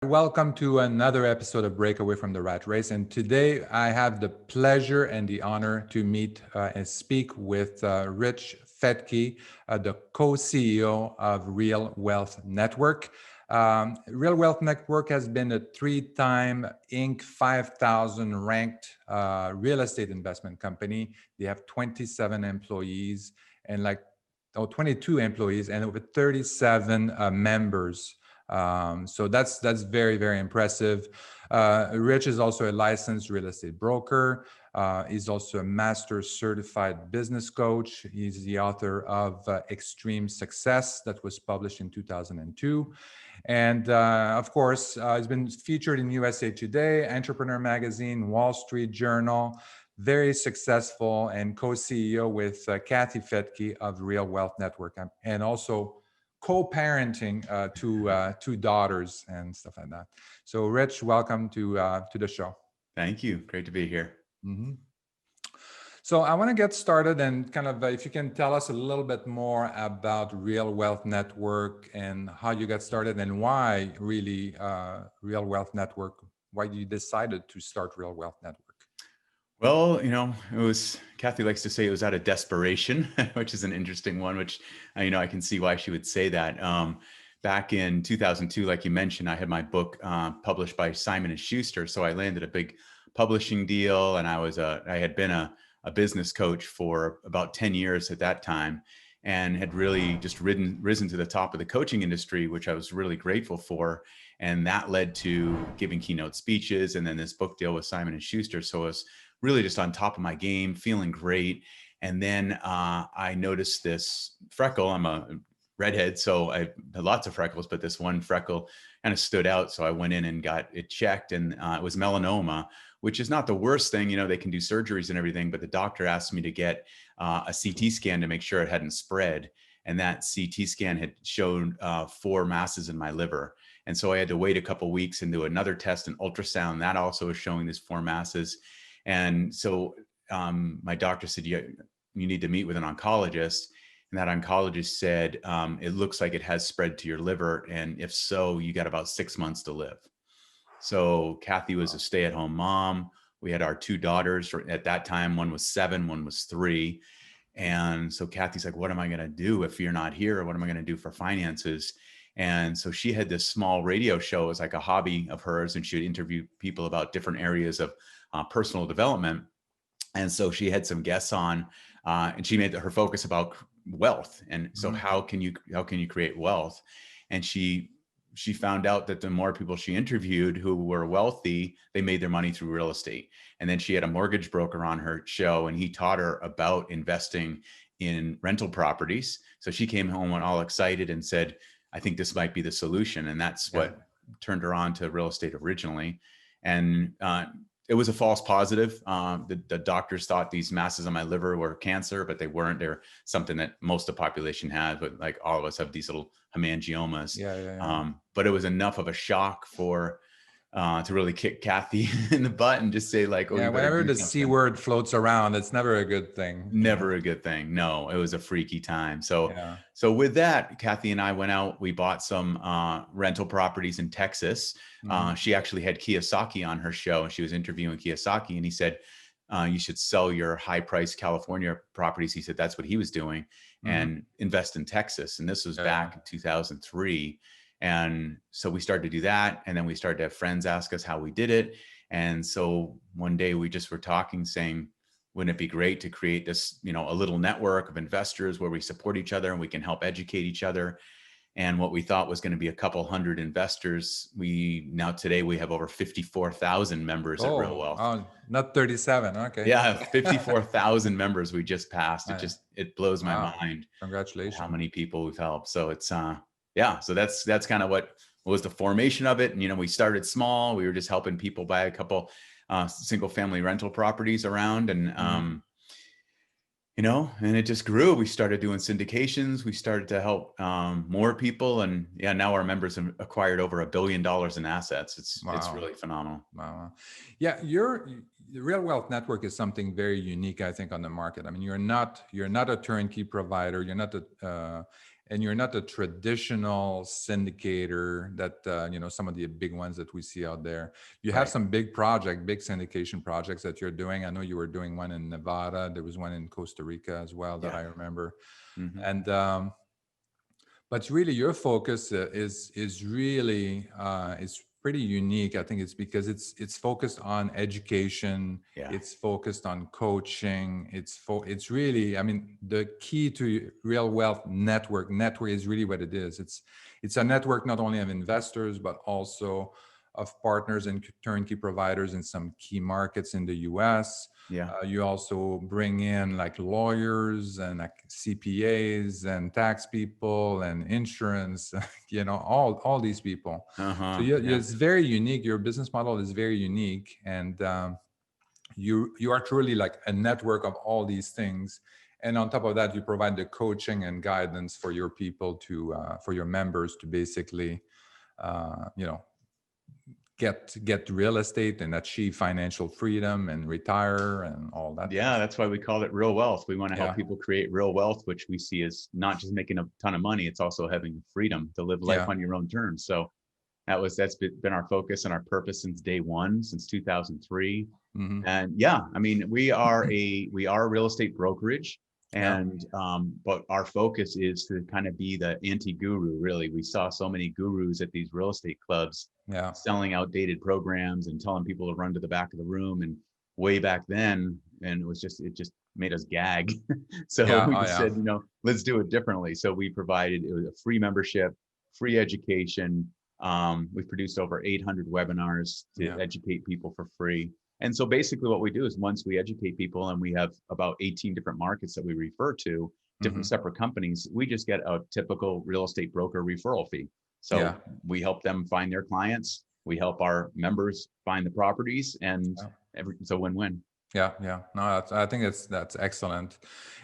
Welcome to another episode of Breakaway from the Rat Race. And today I have the pleasure and the honor to meet and speak with Rich Fettke, the co-CEO of Real Wealth Network. Real Wealth Network has been a three-time Inc. 5000 ranked real estate investment company. They have 27 employees and 22 employees and over 37 members. So that's very, very impressive. Rich is also a licensed real estate broker. He's also a master certified business coach. He's the author of Extreme Success that was published in 2002. And of course, he's been featured in USA Today, Entrepreneur Magazine, Wall Street Journal. Very successful and co-CEO with Kathy Fettke of Real Wealth Network, and also co-parenting two daughters and stuff like that. So, Rich, welcome to the show. Thank you. Great to be here. Mm-hmm. So, I want to get started and kind of if you can tell us a little bit more about Real Wealth Network and how you got started and why really Real Wealth Network. Why you decided to start Real Wealth Network? Well, it was, Kathy likes to say it was out of desperation, which is an interesting one, which, I can see why she would say that. Back in 2002, like you mentioned, I had my book published by Simon & Schuster. So I landed a big publishing deal, and I had been a business coach for about 10 years at that time, and had really just risen to the top of the coaching industry, which I was really grateful for. And that led to giving keynote speeches and then this book deal with Simon & Schuster. So I was really just on top of my game, feeling great. And then I noticed this freckle. I'm a redhead, so I had lots of freckles, but this one freckle kind of stood out. So I went in and got it checked, and it was melanoma, which is not the worst thing. They can do surgeries and everything, but the doctor asked me to get a CT scan to make sure it hadn't spread. And that CT scan had shown 4 masses in my liver. And so I had to wait a couple of weeks and do another test, an ultrasound. That also was showing these 4 masses. And so my doctor said, you need to meet with an oncologist. And that oncologist said, it looks like it has spread to your liver. And if so, you got about 6 months to live. So Kathy was a stay-at-home mom. We had our 2 daughters at that time. One was 7, one was 3. And so Kathy's like, what am I going to do if you're not here? What am I going to do for finances? And so she had this small radio show. It was like a hobby of hers. And she would interview people about different areas of personal development. And so she had some guests on, and she made her focus about wealth. And so how can you create wealth? And she found out that the more people she interviewed who were wealthy, they made their money through real estate. And then she had a mortgage broker on her show, and he taught her about investing in rental properties. So she came home all excited and said, I think this might be the solution. And that's what turned her on to real estate originally. And it was a false positive. The doctors thought these masses on my liver were cancer, but they weren't. They're something that most of the population has, but like all of us have these little hemangiomas. But it was enough of a shock to really kick Kathy in the butt and just say like, whenever the C word floats around, it's never a good thing. Never a good thing. No, it was a freaky time. So with that, Kathy and I went out, we bought some rental properties in Texas. She actually had Kiyosaki on her show, and she was interviewing Kiyosaki, and he said, you should sell your high priced California properties. He said that's what he was doing, and invest in Texas. And this was back in 2003. And so we started to do that. And then we started to have friends ask us how we did it. And so one day we just were talking, saying, wouldn't it be great to create this, a little network of investors where we support each other and we can help educate each other? And what we thought was going to be a couple hundred investors, today we have over 54,000 members at Real Wealth. Oh, not 37. Okay. Yeah, 54,000 members we just passed. It blows my mind. Congratulations. How many people we've helped. So it's so that's kind of what was the formation of it. And we started small. We were just helping people buy a couple single family rental properties around, and and it just grew. We started doing syndications. We started to help more people, and now our members have acquired over $1 billion in assets. It's really phenomenal. Wow. Yeah, the Real Wealth Network is something very unique, I think, on the market. I mean, you're not a turnkey provider. You're not and you're not a traditional syndicator that some of the big ones that we see out there. You have Right. some big syndication projects that you're doing. I know you were doing one in Nevada. There was one in Costa Rica as well that Yeah. I remember. Hmm. And but really your focus is really is pretty unique. I think it's because it's focused on education. Yeah. It's focused on coaching. It's really, I mean, the key to real wealth network is really what it is. It's a network not only of investors but also of partners and turnkey providers in some key markets in the US. Yeah. You also bring in like lawyers and like CPAs and tax people and insurance, all these people. So Uh-huh. Yeah. it's very unique. Your business model is very unique, and you are truly like a network of all these things. And on top of that, you provide the coaching and guidance for your people for your members to basically, you know, get real estate and achieve financial freedom and retire and all that kind of Yeah, stuff. that's why we call it real wealth. We want to help Yeah, people create real wealth, which we see as not just making a ton of money, it's also having freedom to live life yeah. on your own terms. So that's been our focus and our purpose since day one, since 2003. Hmm. And yeah, I mean, we are a real estate brokerage, Yeah, and but our focus is to kind of be the anti-guru. Really, we saw so many gurus at these real estate clubs yeah, selling outdated programs and telling people to run to the back of the room. And way back then, and it just made us gag. So yeah. we Oh, just yeah, said, let's do it differently. So we provided it was a free membership, free education. We've produced over 800 webinars to yeah. educate people for free. And so basically what we do is once we educate people, and we have about 18 different markets that we refer to, different Hmm. separate companies, we just get a typical real estate broker referral fee. Yeah, So we help them find their clients. We help our members find the properties, and yeah, it's a win-win. yeah, yeah. No, I think that's excellent.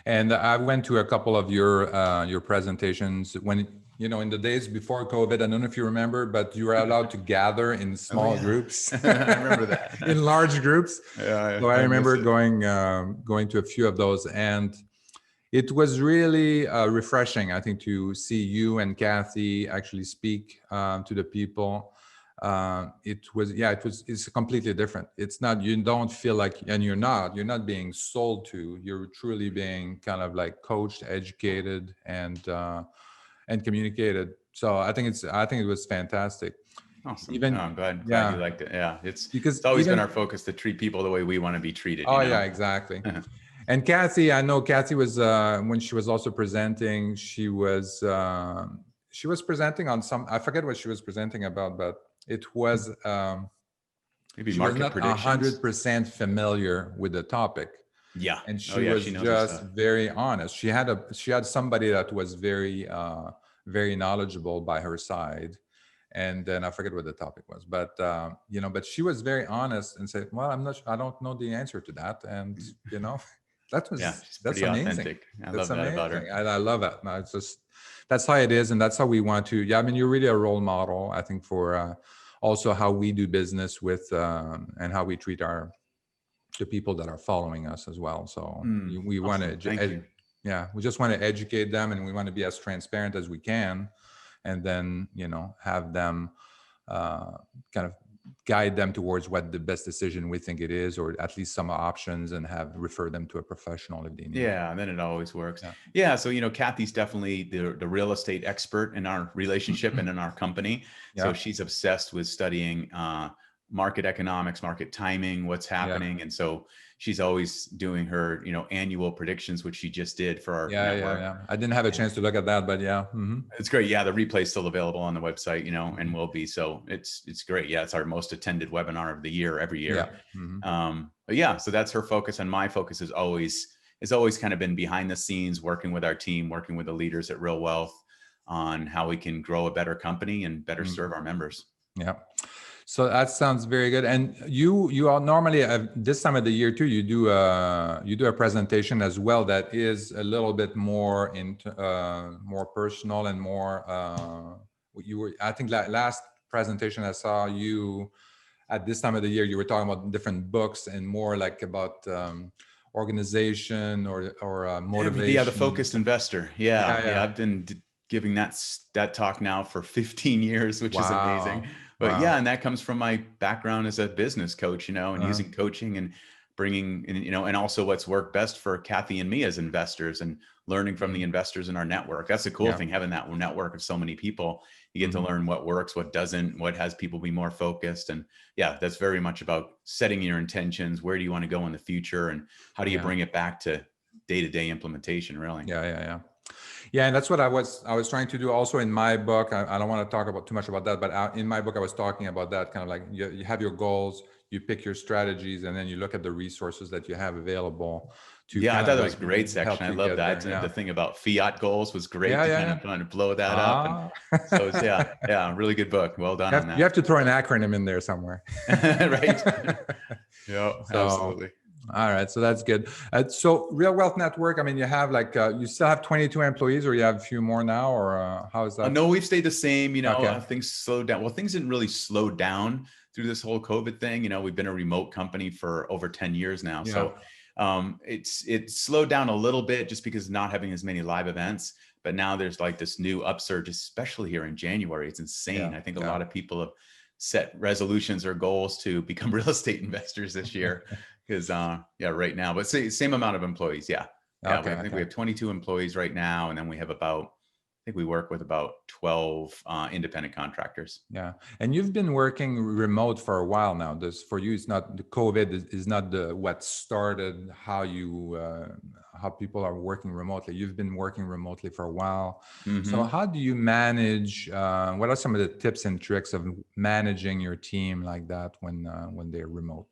And I went to a couple of your presentations when in the days before COVID. I don't know if you remember, but you were allowed to gather in Oh small yeah, groups, I remember that. in large groups. Yeah, So I I miss remember it. going to a few of those, and it was really refreshing, I think, to see you and Kathy actually speak to the people. It's completely different. It's not, you don't feel like, and you're not being sold to, you're truly being kind of like coached, educated, and communicated. So I think it was fantastic. Awesome. Oh, Even, I'm glad you yeah, liked it. Yeah, it's because it's always been even, our focus to treat people the way we want to be treated. oh yeah, exactly. And Kathy, I know Kathy was when she was also presenting, she was presenting on some, I forget what she was presenting about, but it was Maybe she was market not a hundred predictions. percent familiar with the topic, Yeah. and Oh she yeah, was she knows her just stuff. very honest. She had somebody that was very knowledgeable by her side, and then I forget what the topic was, but she was very honest and said, well, I don't know the answer to that, and that Yeah, was she's that's pretty amazing. authentic. I That's love that about amazing. her. I love it. No, it's just, that's how it is, and that's how we want to. Yeah, I mean, you're really a role model, I think, for also how we do business with and how we treat the people that are following us as well. So we want Awesome. Thank to, you. yeah, we just want to educate them, and we want to be as transparent as we can, and then have them uh, kind of guide them towards what the best decision we think it is, or at least some options, and have refer them to a professional if they need. Yeah, and then it always works. Yeah, Yeah, so Kathy's definitely the real estate expert in our relationship and in our company. So yeah, she's obsessed with studying market economics, market timing, what's yeah, happening, and so she's always doing her annual predictions, which she just did for our yeah, yeah, network. yeah. I didn't have a chance to look at that, but yeah. Hmm. It's great. Yeah, the replay is still available on the website, and will be. So it's great. Yeah, it's our most attended webinar of the year every Yeah. year. Hmm. But yeah, so that's her focus, and my focus is always kind of been behind the scenes, working with our team, working with the leaders at Real Wealth on how we can grow a better company and better serve our members. Yeah. So that sounds very good. And you are normally this time of the year too. You do a presentation as well that is a little bit more more personal and more. I think that last presentation I saw you at this time of the year, you were talking about different books and more like about organization or Yeah, the motivation. focused investor. Yeah, Yeah, yeah. yeah. I've been giving that talk now for 15 years, which is amazing. Wow. But yeah, Wow. and that comes from my background as a business coach, and Uh, using coaching and bringing, and also what's worked best for Kathy and me as investors, and learning from the mhm. investors in our network. That's the cool Yeah. thing, having that network of so many people. You get to Mhm. learn what works, what doesn't, what has people be more focused. And yeah, that's very much about setting your intentions. Where do you want to go in the future? And how do you Yeah. bring it back to day-to-day implementation, really? Yeah. Yeah. Yeah. Yeah, and that's what I was trying to do also in my book. I don't want to talk about too much about that, but in my book, I was talking about that kind of like you have your goals, you pick your strategies, and then you look at the resources that you have available to Yeah, I kind thought of that like was a great section. help I you love get that. there. And the Yeah, thing about fiat goals was great yeah, to yeah, kind yeah. of blow that up. And Ah, so it's, yeah, yeah, really good book. Well done on you that. have to throw an acronym in there somewhere. Right. Yeah, So, absolutely. all right, so that's good. So, Real Wealth Network. I mean, you have like you still have 22 employees, or you have a few more now, or how is that? No, we've stayed the same. Okay. Things slowed down. Well, things didn't really slow down through this whole COVID thing. We've been a remote company for over 10 years now. Yeah. So it slowed down a little bit just because not having as many live events. But now there's like this new upsurge, especially here in January. It's insane. Yeah. I think a Yeah. lot of people have set resolutions or goals to become real estate investors this year. Because yeah, right now, but same amount of employees. Yeah. Yeah. Okay. I think we Okay. have 22 employees right now. And then we have about, I think we work with about 12 independent contractors. Yeah, and you've been working remote for a while now. This for you, it's not the COVID is not the what started how people are working remotely. You've been working remotely for a while. So Hmm. how do you manage? What are some of the tips and tricks of managing your team like that when they're remote?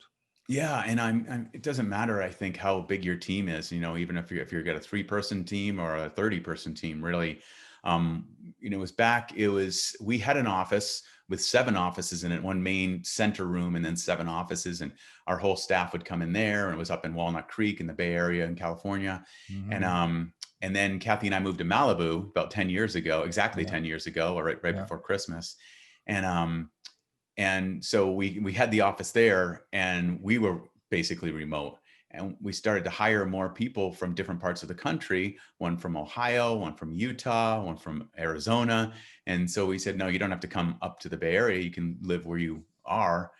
Yeah, and it doesn't matter, I think, how big your team is. Even if you're got a 3-person team or a 30-person team, really. Um, we had an office with 7 offices in it, one main center room, and then 7 offices, and our whole staff would come in there. And it was up in Walnut Creek in the Bay Area in California, and Hmm. um, and then Kathy and I moved to Malibu about 10 years ago, exactly Yeah, 10 years ago, or right yeah, before Christmas, and so we had the office there, and we were basically remote. And we started to hire more people from different parts of the country, one from Ohio, one from Utah, one from Arizona. And so we said, no, you don't have to come up to the Bay Area. You can live where you are.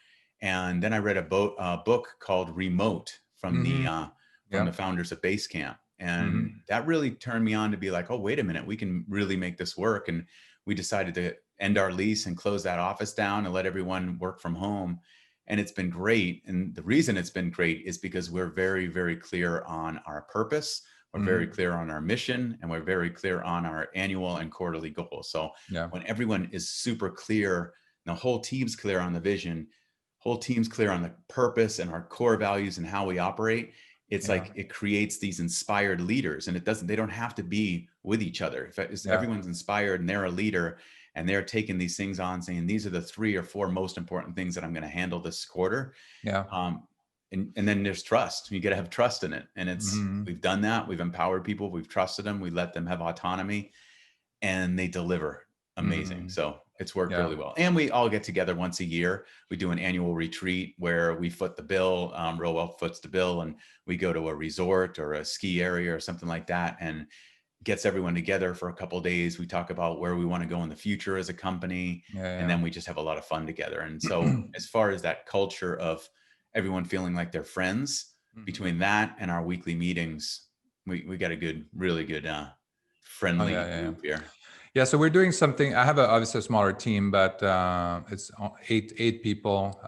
And then I read a book called Remote hmm from yeah, the founders of Basecamp. And hmm that really turned me on to be like, oh, wait a minute, we can really make this work. And we decided to end our lease and close that office down and let everyone work from home. And it's been great. And the reason it's been great is because we're very, very clear on our purpose. We're very hmm clear on our mission, and we're very clear on our annual and quarterly goals. So yeah, when everyone is super clear, the whole team's clear on the vision, whole team's clear on the purpose and our core values and how we operate, it's yeah, like it creates these inspired leaders. And they don't have to be with each other. If yeah, everyone's inspired and they're a leader, and they're taking these things on, saying these are the 3 or 4 most important things that I'm going to handle this quarter. yeah. And then there's trust. You got to have trust in it. And Hmm. we've done that. We've empowered people. We've trusted them. We let them have autonomy, and they deliver amazing. Hmm. So it's worked Yeah. really well. And we all get together once a year. We do an annual retreat where we foot the bill. Real Wealth foots the bill, and we go to a resort or a ski area or something like that, and gets everyone together for a couple of days. We talk about where we want to go in the future as a company, and Yeah. then we just have a lot of fun together. And so, Yeah. as far as that culture of everyone feeling like they're friends, Mhm. between that and our weekly meetings, we got a really good Oh yeah, friendly yeah, yeah. group here. Yeah, so we're doing something. I have obviously a smaller team, but it's eight people.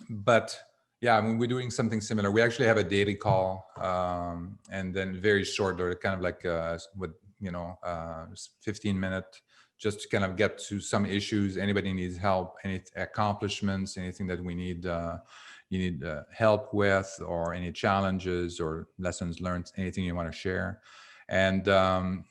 But yeah, I mean, we're doing something similar. We actually have a daily call, and then very short, or kind of like with 15-minute, just to kind of get to some issues. Anybody needs help, any accomplishments, anything that we need. You need help with, or any challenges or lessons learned, anything you want to share. And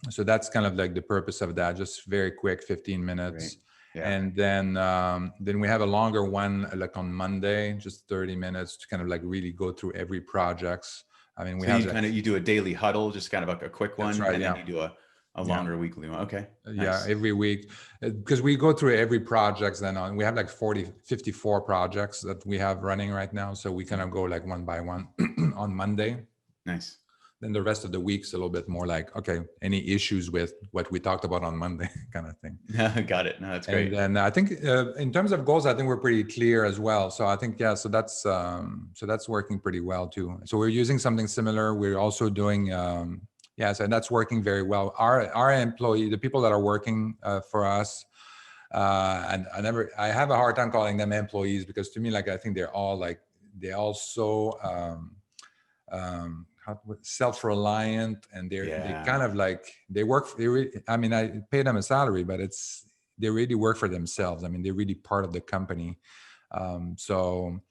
so that's kind of like the purpose of that, just very quick, 15 Great. minutes. Yeah. And then we have a longer one, like on Monday, just 30 minutes to kind of like really go through every projects. I mean, we So have like, you do a daily huddle, just kind of a quick that's one, right. and then Yeah. you do a Yeah. longer weekly one. Okay. Yeah. Nice. Every week, because we go through every projects then on, we have like 54 projects that we have running right now. So we kind of go like one by one on Monday. Nice. then the rest of the week's a little bit more like, okay, any issues with what we talked about on Monday kind of thing. Got it. No, that's And great. then I think in terms of goals, I think we're pretty clear as well. So I think, yeah, so that's working pretty well too. So we're using something similar. We're also doing, yeah, so that's working very well. Our employee, the people that are working for us, and I have a hard time calling them employees, because to me, like, I think they all so self-reliant, and they Yeah. kind of like they work. I mean, I pay them a salary, but they really work for themselves. I mean, they're really part of the company. So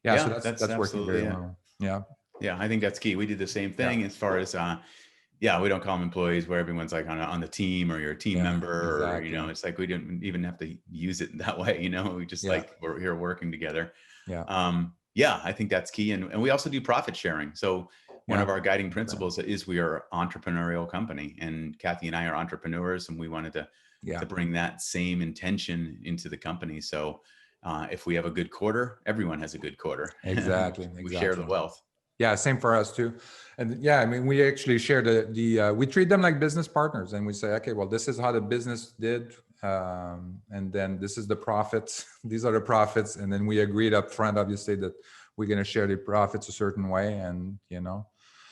yeah, so Yeah, that's that's working absolutely very it. well. Yeah, Yeah, I think that's key. We did the same yeah, thing as far as yeah, we don't call them employees where everyone's like on the team, or you're a team yeah, member, or exactly. it's like we didn't even have to use it that way, we just Yeah, like we're here working together. yeah, Yeah, I think that's key. And we also do profit sharing. So one yeah. of our guiding Okay. principles is we are entrepreneurial company, and Kathy and I are entrepreneurs, and we wanted to Yeah, bring that same intention into the company. So if we have a good quarter, everyone has a good quarter. exactly, We share the exactly. wealth. Yeah, same for us too. And yeah, I mean, we actually share we treat them like business partners, and we say, okay, well, this is how the business did, and then this is the profits. These are the profits, and then we agreed up front, obviously, that we're going to share the profits a certain way, and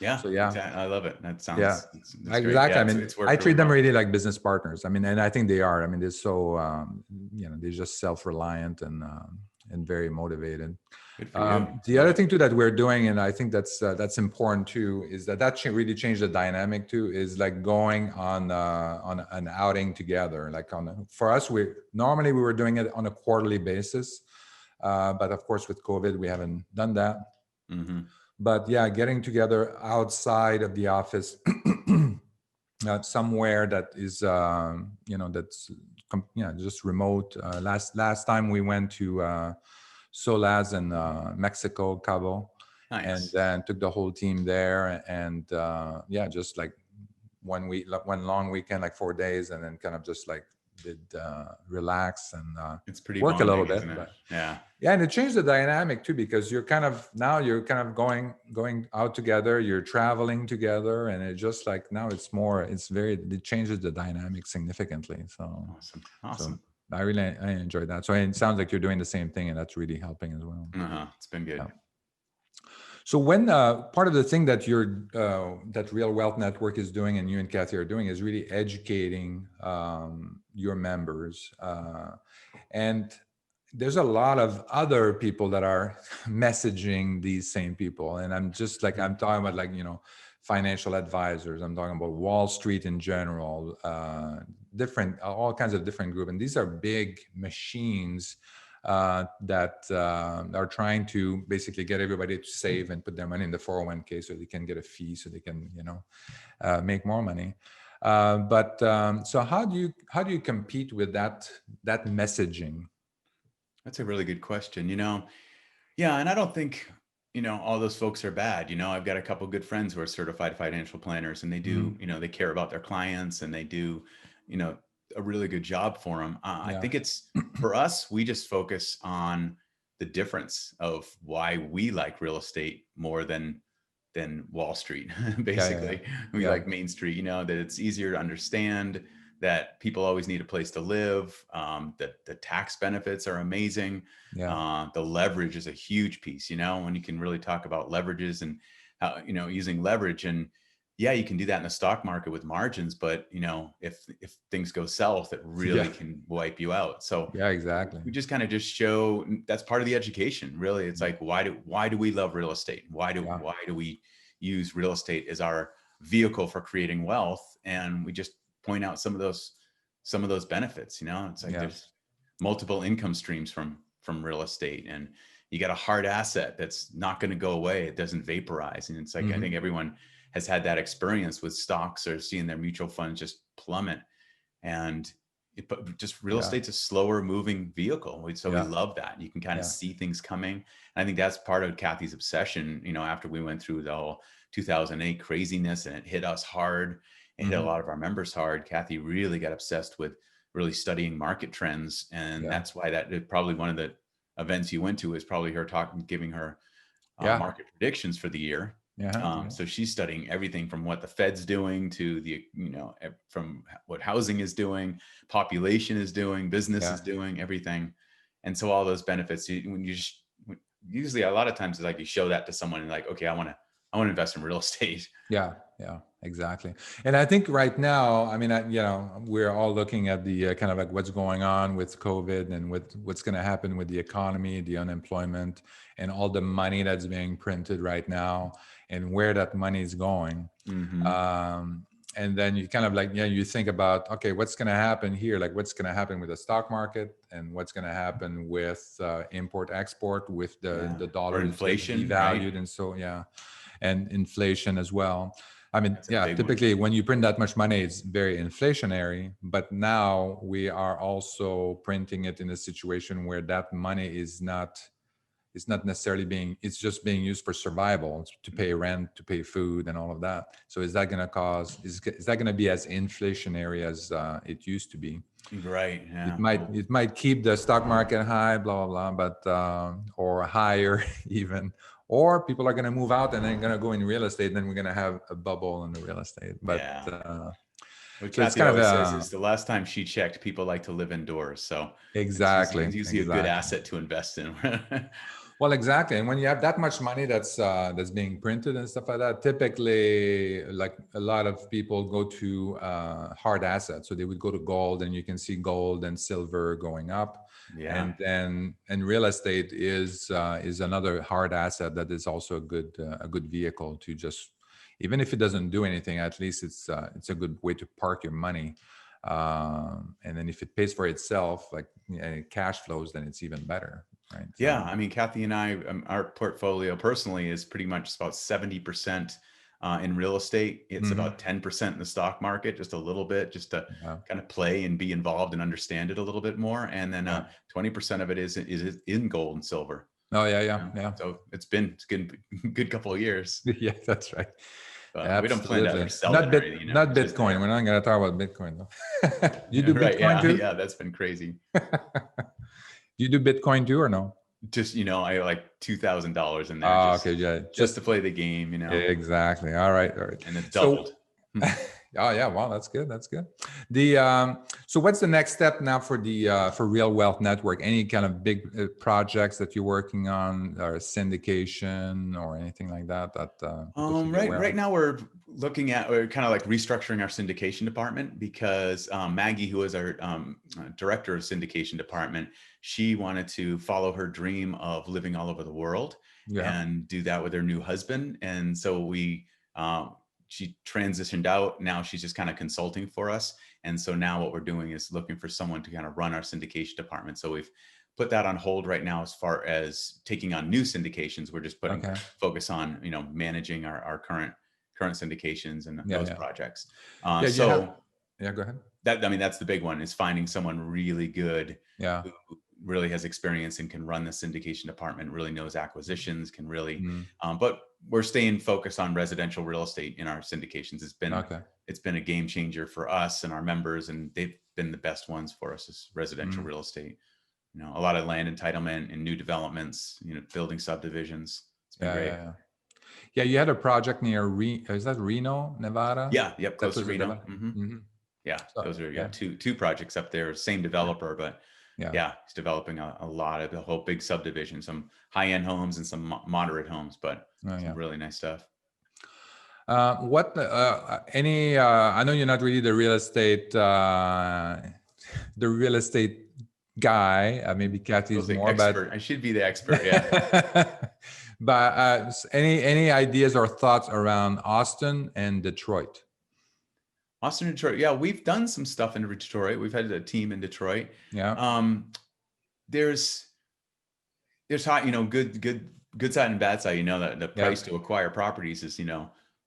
Yeah, so yeah, exactly. I love it. That yeah, sounds that's great. exactly. Yeah, I mean, it's I worked really treat them well. really like business partners. I mean, and I think they are. I mean, they're so they're just self-reliant and very motivated. Good for you. The Love other it. thing too that we're doing, and I think that's important too, is really changed the dynamic too. Is like going on an outing together. Like for us, we were doing it on a quarterly basis, but of course with COVID we haven't done that. Hmm. But yeah, getting together outside of the office, somewhere that is that's just remote. Last time we went to Solaz in Mexico, Cabo, and Nice. then took the whole team there, and yeah, just like one long weekend, like 4 days, and then kind of just like did relax and It's pretty work a little bonding, isn't bit. it? But Yeah. yeah, and it changed the dynamic too, because you're kind of going out together, you're traveling together, and it just like now it changes the dynamic significantly. Awesome. So Awesome. I enjoyed that. So it sounds like you're doing the same thing, and that's really helping as well. Uh-huh. It's been Yeah. good. So when part of the thing that that Real Wealth Network is doing, and you and Kathy are doing, is really educating your members, and there's a lot of other people that are messaging these same people, and I'm talking about like financial advisors. I'm talking about Wall Street in general, different all kinds of different group, and these are big machines that are trying to basically get everybody to save and put their money in the 401k so they can get a fee, so they can make more money. So how do you compete with that messaging? That's a really good question. Yeah, and I don't think, all those folks are bad. I've got a couple good friends who are certified financial planners, and they do, Mhm. they care about their clients, and they do, you know, a really good job for them. I Yeah, think it's for us, we just focus on the difference of why we like real estate more than Wall Street. yeah, yeah, yeah, Basically, we yeah, like Main Street, that it's easier to understand, that people always need a place to live, that the tax benefits are amazing. yeah, The leverage is a huge piece, when you can really talk about leverages and how, using leverage. And yeah, you can do that in the stock market with margins, but if things go south, it yeah, really can wipe you out. So yeah, exactly. we just kind of just show that's part of the education. Really, it's like why do we love real estate? Yeah, Why do we use real estate as our vehicle for creating wealth? And we just point out some of those benefits. It's like yeah, there's multiple income streams from real estate, and you got a hard asset that's not going to go away. It doesn't vaporize. And it's like I hmm, think everyone has had that experience with stocks or seeing their mutual funds just plummet. And but just real yeah, estate's a slower moving vehicle. So we yeah, love that. You can kind of yeah, see things coming. And I think that's part of Kathy's obsession, after we went through the whole 2008 craziness and it hit us hard. It hit a hmm, lot of our members hard. Kathy really got obsessed with really studying market trends. And yeah, that's why probably one of the events you went to is probably her talking, giving her yeah, market predictions for the year. Yeah. So she's studying everything from what the Fed's doing to the, from what housing is doing, population is doing, business Yeah. is doing, everything. And so all those benefits, usually a lot of times it's like you show that to someone and like, okay, I want to invest in real estate. Yeah, yeah, exactly. And I think right now, I mean, we're all looking at the kind of like what's going on with COVID and with what's going to happen with the economy, the unemployment, and all the money that's being printed right now, and where that money is going. Mm-hmm. And then you kind of like, you think about, okay, what's going to happen here? Like, what's going to happen with the stock market, and what's going to happen with import export, with the Or dollar that's getting inflation, right? devalued, and so and inflation as well. I mean, That's a big one. typically when you print that much money, it's very inflationary. But now we are also printing it in a situation where that money is not, it's not necessarily being, it's just being used for survival, to pay rent, to pay food, and all of that. So is that going to cause, is that going to be as inflationary as it used to be? Right. Yeah. It might keep the stock market high, blah blah blah, but or higher even. Or people are going to move out and then going to go in real estate. And then we're going to have a bubble in the real estate. But Yeah. What so it's Kathy kind of always says is the last time she checked, people like to live indoors. So exactly, it's usually a good exactly. asset to invest in. Well, exactly. And when you have that much money that's being printed and stuff like that, typically, like a lot of people go to hard assets. So they would go to gold, and you can see gold and silver going up. Yeah. And real estate is another hard asset that is also a good vehicle to just, even if it doesn't do anything, at least it's a good way to park your money. And then if it pays for itself, like cash flows, then it's even better, right? Yeah. So I mean, Kathy and I, our portfolio personally is pretty much about 70% in real estate. It's mhm. about 10% in the stock market, just a little bit, just to Yeah, kind of play and be involved and understand it a little bit more. And then yeah. 20% of it is in gold and silver. Oh, yeah, yeah, Yeah. yeah. So it's good, good couple of years. Yeah, that's right. We don't plan to ever Absolutely. sell it or anything, Not it's just Bitcoin. We're there. not going to talk about Bitcoin though. Do you do Right. Bitcoin Yeah. too? Yeah. That's been crazy. Do you do Bitcoin too or no? Just, I like $2,000 in there Ah, okay, yeah. just to play the game, Exactly. All right, all right. and it's So, doubled. oh yeah, wow, that's good. That's good. The so what's the next step now for Real Wealth Network? Any kind of big projects that you're working on, or syndication or anything like that that people should be aware Right of? now we're kind of like restructuring our syndication department because Maggie, who is our director of syndication department, she wanted to follow her dream of living all over the world Yeah. and do that with her new husband. And so she transitioned out. Now she's just kind of consulting for us. And so now what we're doing is looking for someone to kind of run our syndication department. So we've put that on hold right now as far as taking on new syndications. We're just putting Okay. focus on managing our current syndications and Yeah. those Yeah. projects. Yeah. You have. So Yeah. Go ahead. that's the big one, is finding someone really good Yeah. who really has experience and can run the syndication department, really knows acquisitions, can really Mm, but we're staying focused on residential real estate in our syndications. okay. It's been a game changer for us and our members, and they've been the best ones for us as residential Mm, real estate. A lot of land entitlement and new developments, building subdivisions. It's been yeah. great. Yeah. Yeah. Yeah. You had a project near is that Reno, Nevada? Yeah, yep, That close to was a Reno. development. Hmm. Yeah, So those are yeah. two projects up there, same Yeah. developer, but Yeah. yeah, he's developing a lot of the whole big subdivision, some high-end homes and some moderate homes, but Oh, some yeah. really nice stuff. What any? I know you're not really the real estate guy. Maybe I was Kathy's the more, but expert. I should be the expert. Yeah. but any ideas or thoughts around Austin and Detroit? Austin, Detroit. Yeah, we've done some stuff in Detroit. We've had a team in Detroit. Yeah. Um, there's high, good side and bad side. That the Yeah. price to acquire properties is,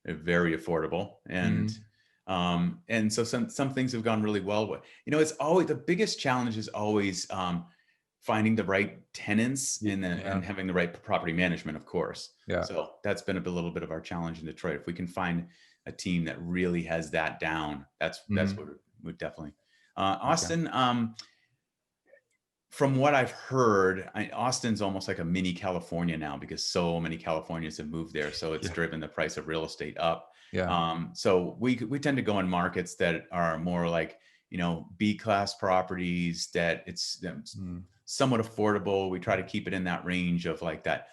very affordable, Mm, and so some things have gone really well. But it's always the biggest challenge is always finding the right tenants yeah. and having the right property management, of course. Yeah. So that's been a little bit of our challenge in Detroit. If we can find a team that really has that down, that's Mm, what we definitely. okay. Austin, From what I've heard, Austin's almost like a mini California now because so many Californians have moved there. So it's Yeah. driven the price of real estate up. Yeah. So we tend to go in markets that are more like, B class properties that it's Mm. somewhat affordable. We try to keep it in that range of like that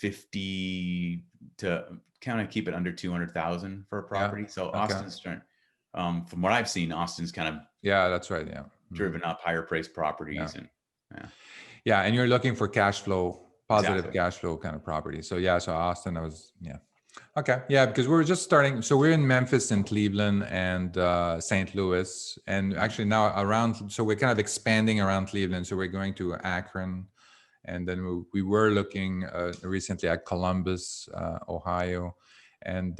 150 to kind of keep it under 200,000 for a Yeah. property. So Okay. Austin's from what I've seen, Austin's kind of Yeah, that's right. Yeah. Mhm. driven up higher priced Yeah. properties and yeah. Yeah. And you're looking for cash flow, positive Exactly. cash flow kind of property. So yeah, so Austin, I was, yeah. Okay. Yeah, because we were just starting. So we're in Memphis and Cleveland and St. Louis. And Mhm. actually now around, so we're kind of expanding around Cleveland. So we're going to Akron. And then we were looking recently at Columbus, Ohio. And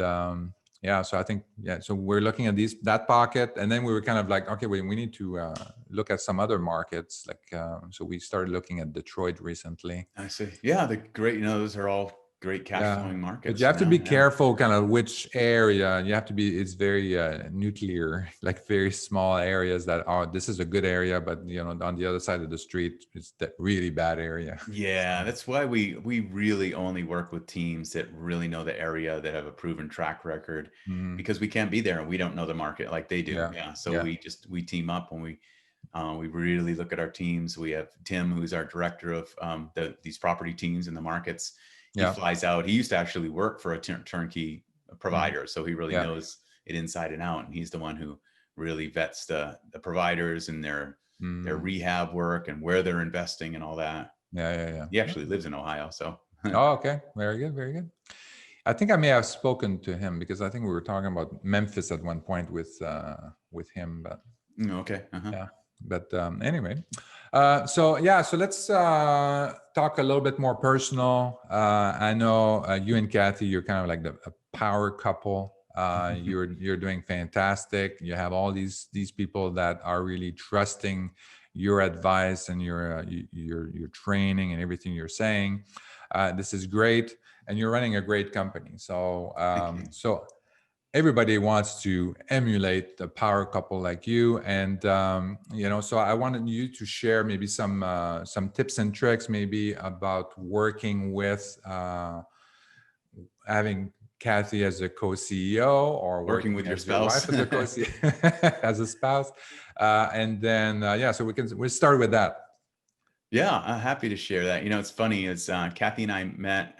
yeah, so I think, yeah, so we're looking at that pocket. And then we were kind of like, okay, we need to look at some other markets. Like, so we started looking at Detroit recently. I see. Yeah, the great, those are all great cash Yeah, flowing but you markets, have to be Yeah. careful, kind of which area. You have to be. It's very nuclear, like very small areas that are. This is a good area, but on the other side of the street, it's that really bad area. Yeah, that's why we really only work with teams that really know the area, that have a proven track record, Mhm. because we can't be there and we don't know the market like they do. Yeah, Yeah, so yeah, we team up when we really look at our teams. We have Tim, who's our director of these property teams in the markets. He yeah, flies out. He used to actually work for a turnkey mhm, provider, so he really yeah, knows it inside and out. And he's the one who really vets the providers and their mm, rehab work and where they're investing and all that. yeah, yeah, He yeah. actually lives in Ohio, so Oh, okay, very good, very good. I think I may have spoken to him because I think we were talking about Memphis at one point with him, but okay. Uh-huh. yeah. But anyway, so yeah, so let's talk a little bit more personal. I know you and Kathy, you're kind of like a power couple. You're doing fantastic. You have all these people that are really trusting your advice and your training and everything you're saying. This is great, and you're running a great company. So Thank you. everybody wants to emulate the power couple like you, and so I wanted you to share maybe some tips and tricks maybe about working with having Kathy as a co-CEO or Working working with your as your spouse. wife as a co-CEO as a spouse, and then yeah, so we'll start with that. Yeah, I'm happy to share that. It's funny, is Kathy and I met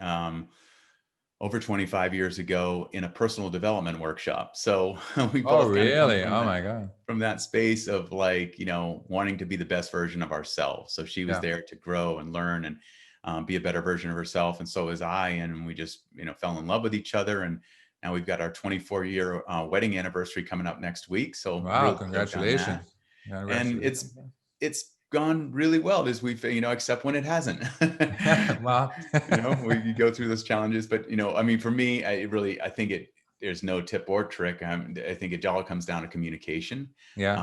over 25 years ago in a personal development workshop. So we Oh both kind of come really? from Oh my god. that space of like, wanting to be the best version of ourselves. So she was Yeah. there to grow and learn and be a better version of herself. And so was I. And we just, fell in love with each other. And now we've got our 24-year wedding anniversary coming up next week. So Wow, real stoked on that. congratulations. And Congratulations. it's gone really well, as we've, except when it hasn't. Well, We go through those challenges, but I mean, for me, I think there's no tip or trick. I think it all comes down to communication. yeah,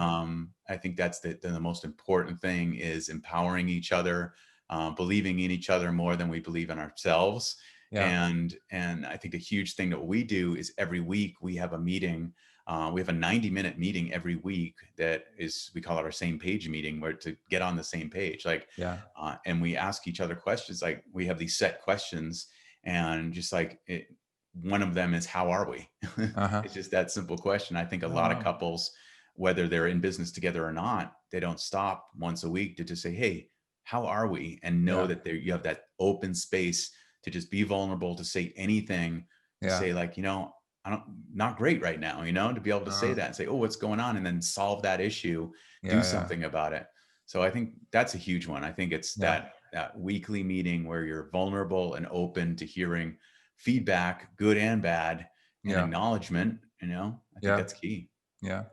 I think that's the most important thing, is empowering each other, believing in each other more than we believe in ourselves. yeah, And I think a huge thing that we do is every week we have a meeting. We have a 90-minute meeting every week that is, we call it our same page meeting, where to get on the same page, like, yeah. and we ask each other questions. Like, we have these set questions, and just like one of them is, how are we? Uh-huh. It's just that simple question. I think a Oh, lot of wow. couples, whether they're in business together or not, they don't stop once a week to just say, hey, how are we? And know Yeah, that you have that open space to just be vulnerable, to say anything, to yeah, say like, I don't, not great right now, to be able to say uh, that and say, oh, what's going on? And then solve that issue, do yeah, yeah, something about it. So I think that's a huge one. I think it's yeah, that weekly meeting where you're vulnerable and open to hearing feedback, good and bad, and yeah, acknowledgement. I think yeah, that's key. yeah.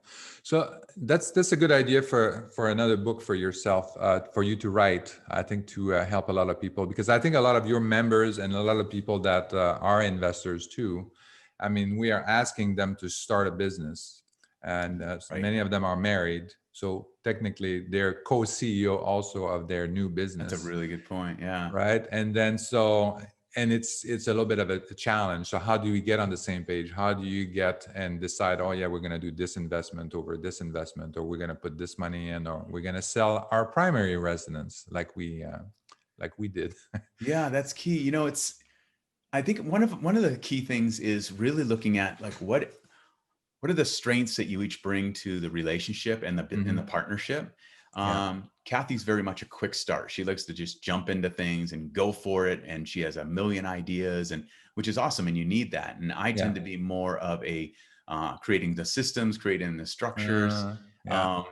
So that's a good idea for another book for yourself, for you to write. I think to help a lot of people, because I think a lot of your members and a lot of people that are investors too. I mean, we are asking them to start a business, and Right. many of them are married. So technically, they're co-CEO also of their new That's a business. really good point. Yeah. Right. And then so and it's a little bit of a challenge. So how do we get on the same page? How do you get and decide, oh yeah, we're going to do this investment over this investment, or we're going to put this money in, or we're going to sell our primary residence like we did. Yeah, that's key. I think one of the key things is really looking at like what are the strengths that you each bring to the relationship and the Hmm. partnership. Yeah, Kathy's very much a quick start. She likes to just jump into things and go for it, and she has a million ideas, and which is awesome, and you need that. And I yeah, tend to be more of a creating the systems, creating the structures. yeah. um,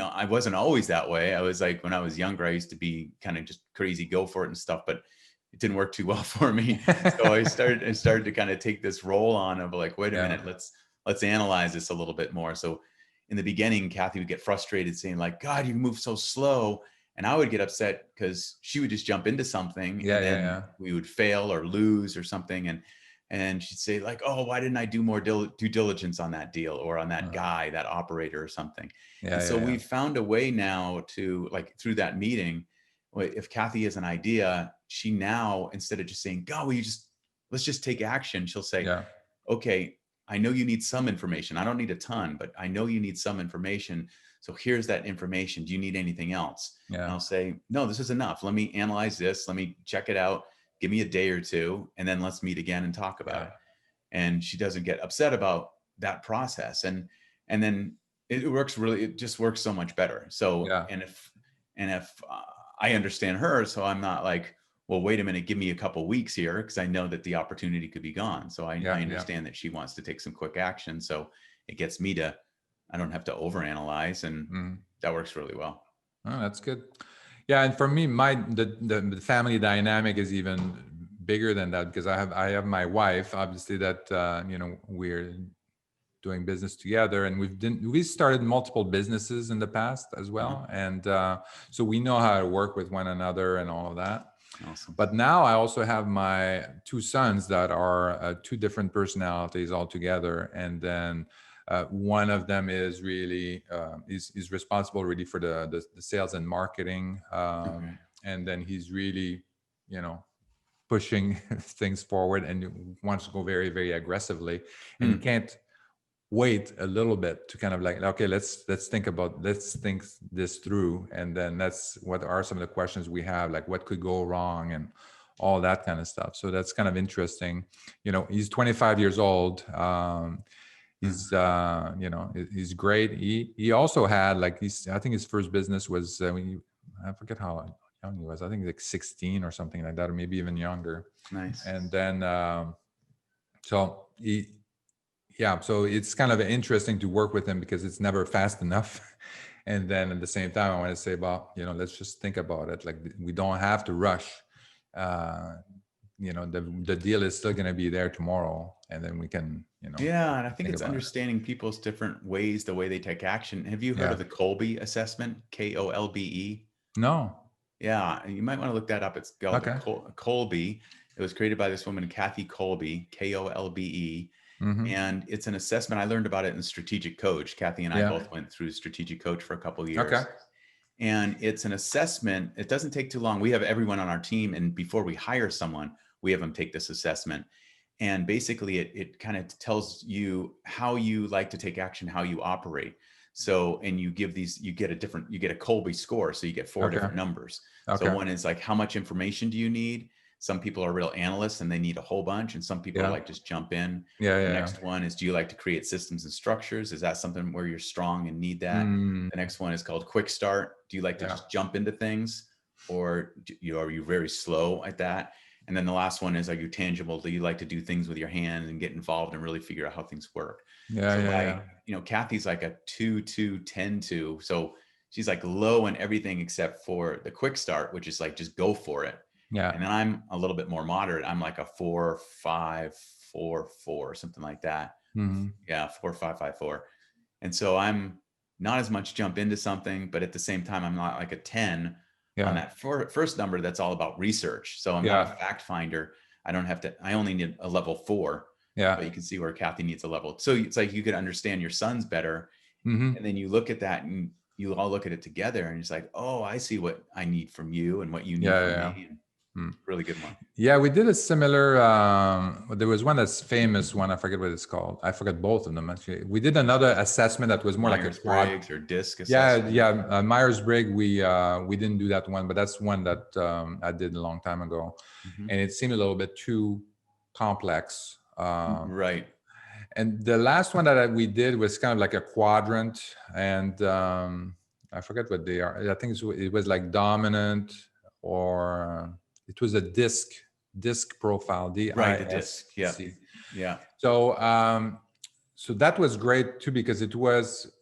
I wasn't always that way. I was like, when I was younger, I used to be kind of just crazy, go for it and stuff, but it didn't work too well for me. So I started to kind of take this role on of like, wait a Yeah, minute, let's analyze this a little bit more. So in the beginning, Kathy would get frustrated saying like, God, you move so slow. And I would get upset because she would just jump into something yeah, and yeah, then yeah, we would fail or lose or something. And she'd say like, oh, why didn't I do more due diligence on that deal or on that uh, guy, that operator or something? yeah, And so yeah, yeah, we found a way now to like through that meeting, if Kathy has an idea, she now, instead of just saying, God, will you just, let's just take action. She'll say, yeah, okay, I know you need some information. I don't need a ton, but I know you need some information. So here's that information. Do you need anything else? And yeah, I'll say, no, this is enough. Let me analyze this. Let me check it out. Give me a day or two, and then let's meet again and talk about yeah, it. And she doesn't get upset about that process. And then it just works so much better. So, yeah, and if I understand her, so I'm not like, well, wait a minute, give me a couple weeks here because I know that the opportunity could be gone. So I yeah, yeah. understand that she wants to take some quick action. So it gets me to, I don't have to overanalyze, and Mhm. that works really well. Oh, that's good. Yeah, and for me, the family dynamic is even bigger than that because I have my wife, obviously, that we're doing business together, and we started multiple businesses in the past as Uh-huh. well, and so we know how to work with one another and all of that. Awesome. But now I also have my two sons that are two different personalities altogether, and then one of them is really is responsible really for the sales and marketing, Okay. and then he's really, you know, pushing things forward and wants to go very very aggressively, and he Hmm. can't wait a little bit to kind of like, okay, let's think this through, and then that's what are some of the questions we have, like what could go wrong and all that kind of stuff. So that's kind of interesting. He's 25 years old. He's he's great. He also had like, I think his first business was I forget how young he was. I think like 16 or something like that, or maybe even younger. Nice. And then so he yeah, so it's kind of interesting to work with him because it's never fast enough. And then at the same time, I want to say, well, let's just think about it. Like, we don't have to rush. uh the deal is still going to be there tomorrow, and then we can Yeah, and I think think it's about it. understanding people's different ways, the way they take action. Have you heard Yeah. of the Kolbe assessment? Kolbe? No. Yeah, you might want to look that up. It's called Okay. Kolbe. It was created by this woman, Kathy Kolbe, Kolbe, Mm-hmm. and it's an assessment. I learned about it in Strategic Coach. Kathy and I Yeah. both went through Strategic Coach for a couple of Okay. years, and it's an assessment. It doesn't take too long. We have everyone on our team, and before we hire someone, we have them take this assessment. And basically, it kind of tells you how you like to take action, how you operate. So, and you get a Kolbe score. So you get four Okay. different numbers. So Okay. one is like, how much information do you need? Some people are real analysts and they need a whole bunch, and some people are Yeah. like, just jump in. Yeah. The Yeah. next one is, do you like to create systems and structures? Is that something where you're strong and need Yeah. that? The next one is called quick start. Do you like to Yeah. just jump into things, or are you very slow at that? And then the last one is, are you tangible? Do you like to do things with your hands and get involved and really figure out how things work? Yeah. So Yeah. by, Yeah. Kathy's like a 2, 2, 10, 2. So she's like low in everything except for the quick start, which is like, just go for it. Yeah. And then I'm a little bit more moderate. I'm like a 4, 5, 4, 4, something like that. Mm-hmm. Yeah, 4, 5, 5, 4. And so I'm not as much jump into something, but at the same time, I'm not like a 10 on Yeah. that first number. That's all about research. So I'm not a Yeah. fact finder. I only need a level 4, Yeah. but you can see where Kathy needs a level. So it's like, you could understand your sons better. Mm-hmm. And then you look at that and you all look at it together, and it's like, oh, I see what I need from you and what you need Yeah. from Yeah. me. Really good one. Yeah, we did a similar. There was one that's famous one. I forget what it's called. I forgot both of them actually. We did another assessment that was more like a quad. Myers-Briggs or DISC Yeah, assessment. yeah. Myers-Briggs. We didn't do that one, but that's one that I did a long time ago, Mhm. and it seemed a little bit too complex. Right. And the last one that we did was kind of like a quadrant, and I forget what they are. I think it was like dominant, or it was a disc profile, Right. The DISC. Yeah. DISC. Yeah. So so that was great too, because it was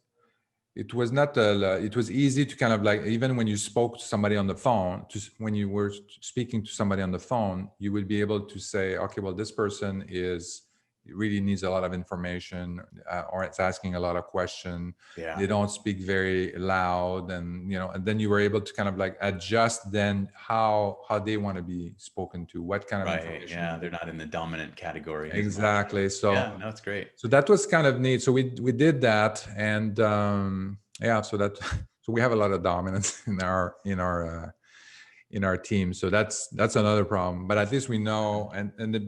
not it was easy to kind of like, even when you spoke to somebody on the phone, when you were speaking to somebody on the phone, you would be able to say, okay, well, this person really needs a lot of information, or it's asking a lot of questions. Yeah. They don't speak very loud, and and then you were able to kind of like adjust then how they want to be spoken to, what kind of Right. information. Yeah. They're not in the dominant category as much. Exactly. Yeah. No, it's great. So that was kind of neat. So we did that, and yeah, so that so we have a lot of dominance in our team. So that's another problem. But at least we know,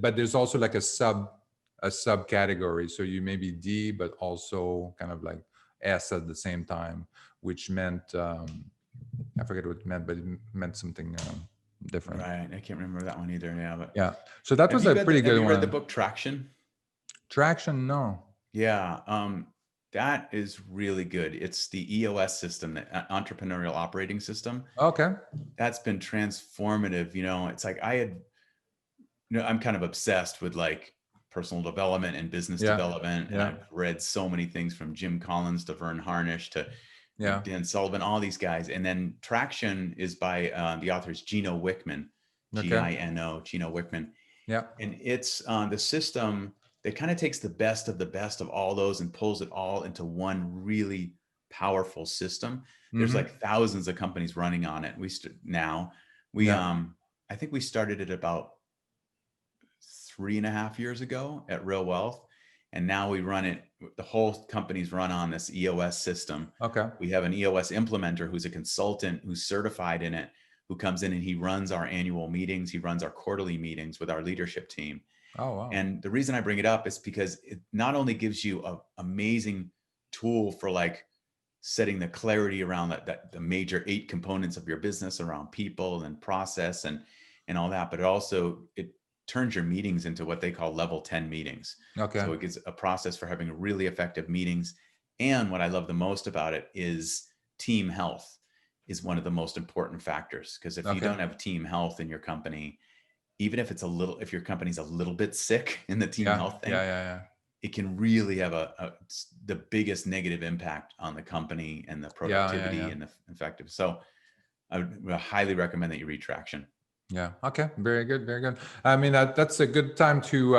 but there's also like a subcategory. So you may be D, but also kind of like S at the same time, which meant I forget what it meant, but it meant something different. Right. I can't remember that one either. Yeah. But Yeah. So that was a pretty good have you read the one. book Traction? Traction, no. Yeah. That is really good. It's the EOS system, the entrepreneurial operating system. Okay. That's been transformative. It's like I'm kind of obsessed with like personal development and business Yeah. development. And Yeah. I've read so many things from Jim Collins to Vern Harnish to Yeah. Dan Sullivan, all these guys. And then Traction is by the authors Gino Wickman, Okay. Gino, Gino Wickman. Yeah. And it's the system that kind of takes the best of all those and pulls it all into one really powerful system. There's like thousands of companies running on it. I think we started it about 3.5 years ago at Real Wealth. And now we run it, the whole company's run on this EOS system. Okay. We have an EOS implementer who's a consultant who's certified in it, who comes in and he runs our annual meetings. He runs our quarterly meetings with our leadership team. Oh, wow. And the reason I bring it up is because it not only gives you an amazing tool for like setting the clarity around that the major 8 components of your business around people and process and all that, but it turns your meetings into what they call level 10 meetings. Okay. So it gives a process for having really effective meetings. And what I love the most about it is team health is one of the most important factors. Because if you don't have team health in your company, even if if your company's a little bit sick in the team health thing, it can really have the biggest negative impact on the company and the productivity and the effective. So I would highly recommend that you read Traction. Yeah. Okay. Very good. Very good. I mean, that's a good time to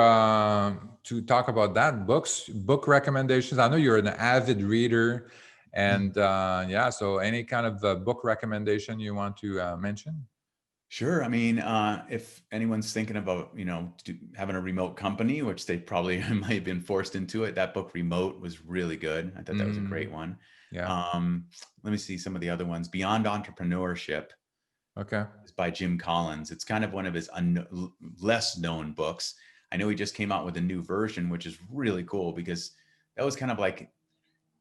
talk about that. Book recommendations. I know you're an avid reader, and so any kind of book recommendation you want to mention? Sure. I mean, if anyone's thinking about, having a remote company, which they probably might have been forced into it, that book Remote was really good. I thought that was a great one. Yeah. Let me see some of the other ones. Beyond Entrepreneurship. Okay. It's by Jim Collins. It's kind of one of his less known books. I know he just came out with a new version, which is really cool because that was kind of like,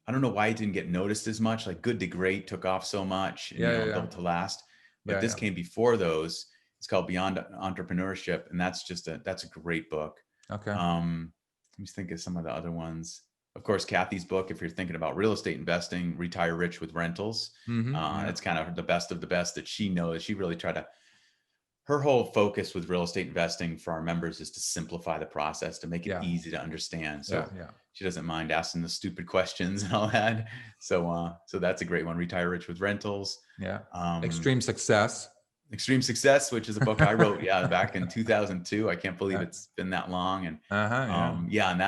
I don't know why it didn't get noticed as much. Like Good to Great took off so much, and, Built to Last. But this came before those. It's called Beyond Entrepreneurship, and that's a great book. Okay. Let me think of some of the other ones. Of course, Kathy's book, if you're thinking about real estate investing, Retire Rich with Rentals. It's kind of the best of the best that she knows. She really her whole focus with real estate investing for our members is to simplify the process, to make it easy to understand. So she doesn't mind asking the stupid questions and all that. So that's a great one. Retire Rich with Rentals. Yeah. Extreme Success, which is a book I wrote, back in 2002. I can't believe it's been that long. And and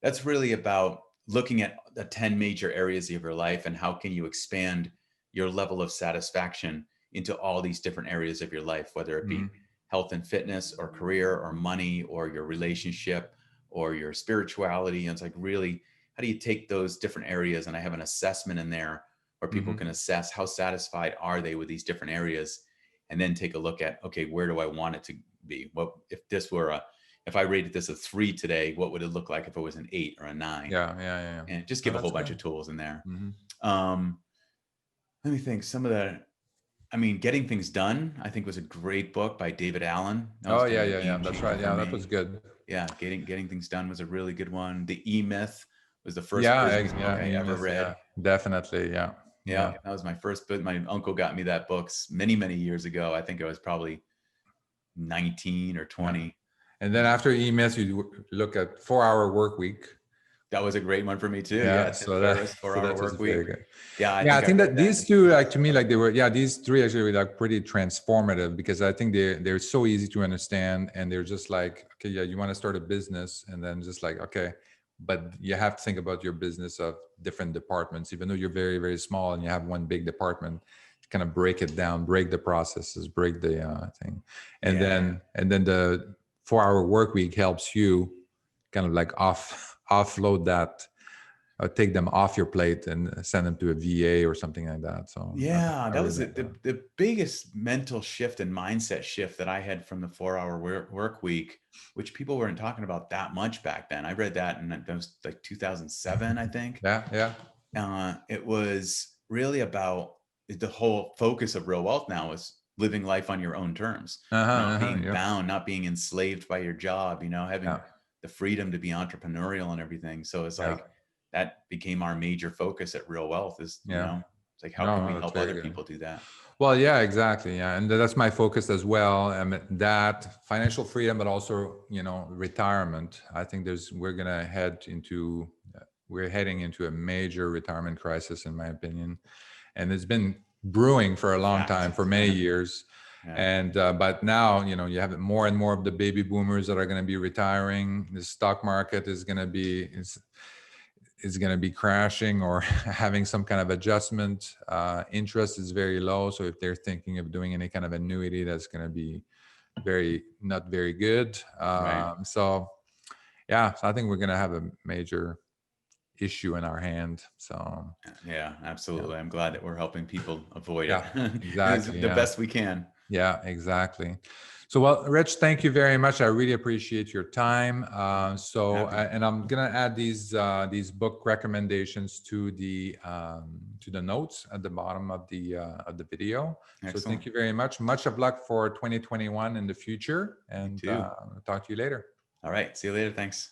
that's really about looking at the 10 major areas of your life and how can you expand your level of satisfaction into all these different areas of your life, whether it be health and fitness or career or money or your relationship or your spirituality. And it's like, really, how do you take those different areas? And I have an assessment in there where people can assess how satisfied are they with these different areas. and then take a look at, okay, where do I want it to be? What if I rated this a 3 today, what would it look like if it was an 8 or a 9? Yeah. And just No, give a that's whole bunch good. of tools in there. Hmm. Um, Let me think. Getting Things Done, I think, was a great book by David Allen. That was Oh, kind of a yeah. game That's changer right. for Yeah, that was me. good. Yeah, Getting Things Done was a really good one. The E-Myth was the first Yeah, business book I ever E-myth, yeah, read. definitely. Yeah, that was my first book. My uncle got me that book many, many years ago. I think I was probably 19 or Yeah. 20. And then after EMS, you look at 4-Hour Work Week. That was a great one for me too. Yeah, Yeah, Tim so that Ferriss, so 4 Hour that was Work very Week. good. Yeah, I Yeah, I think I think read that that these in two, like to me, 2007. like these three actually were like pretty transformative because I think they're so easy to understand and they're just like, okay, yeah, you want to start a business and then just like, okay, but you have to think about your business of different departments, even though you're very, very small and you have one big department, kind of break it down, break the processes, break the thing. And Yeah. then the 4-Hour Work Week helps you kind of like offload that, take them off your plate and send them to a VA or something like that. So Yeah, I that really was like that. the biggest mental shift and mindset shift that I had from the 4 Hour Work Week, which people weren't talking about that much back then. I read that in that was like 2007, I think. Yeah. It was really about the whole focus of Real Wealth now is living life on your own terms, not being Yeah. bound, not being enslaved by your job, having Yeah. the freedom to be entrepreneurial and everything. So it's Yeah. like that became our major focus at Real Wealth is, Yeah. it's like, how can we No, that's help very other good. people do that? Well, yeah, exactly. Yeah. And that's my focus as well. I mean, that financial freedom, but also, retirement. I think we're heading into a major retirement crisis, in my opinion. And it's been brewing for a long Fact. time, for many years. Yeah. And, but now, you have more and more of the baby boomers that are going to be retiring. The stock market is going to be crashing or having some kind of adjustment. Interest is very low. So if they're thinking of doing any kind of annuity, that's going to be not very good. Right. So I think we're going to have a major issue in our hand. So Yeah, yeah, absolutely. I'm glad that we're helping people avoid it yeah, exactly. the Yeah. best we can. Yeah, exactly. So, well, Rich, thank you very much. I really appreciate your time. Happy. And I'm gonna add these book recommendations to the notes at the bottom of the video. So, Excellent. thank you very much. Much of luck for 2021 in the future, You and too. I'll talk to you later. All right. See you later. Thanks.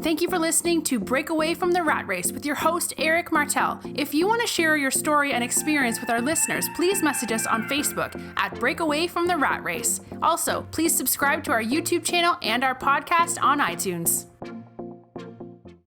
Thank you for listening to Break Away from the Rat Race with your host, Eric Martel. If you want to share your story and experience with our listeners, please message us on Facebook at Break Away from the Rat Race. Also, please subscribe to our YouTube channel and our podcast on iTunes.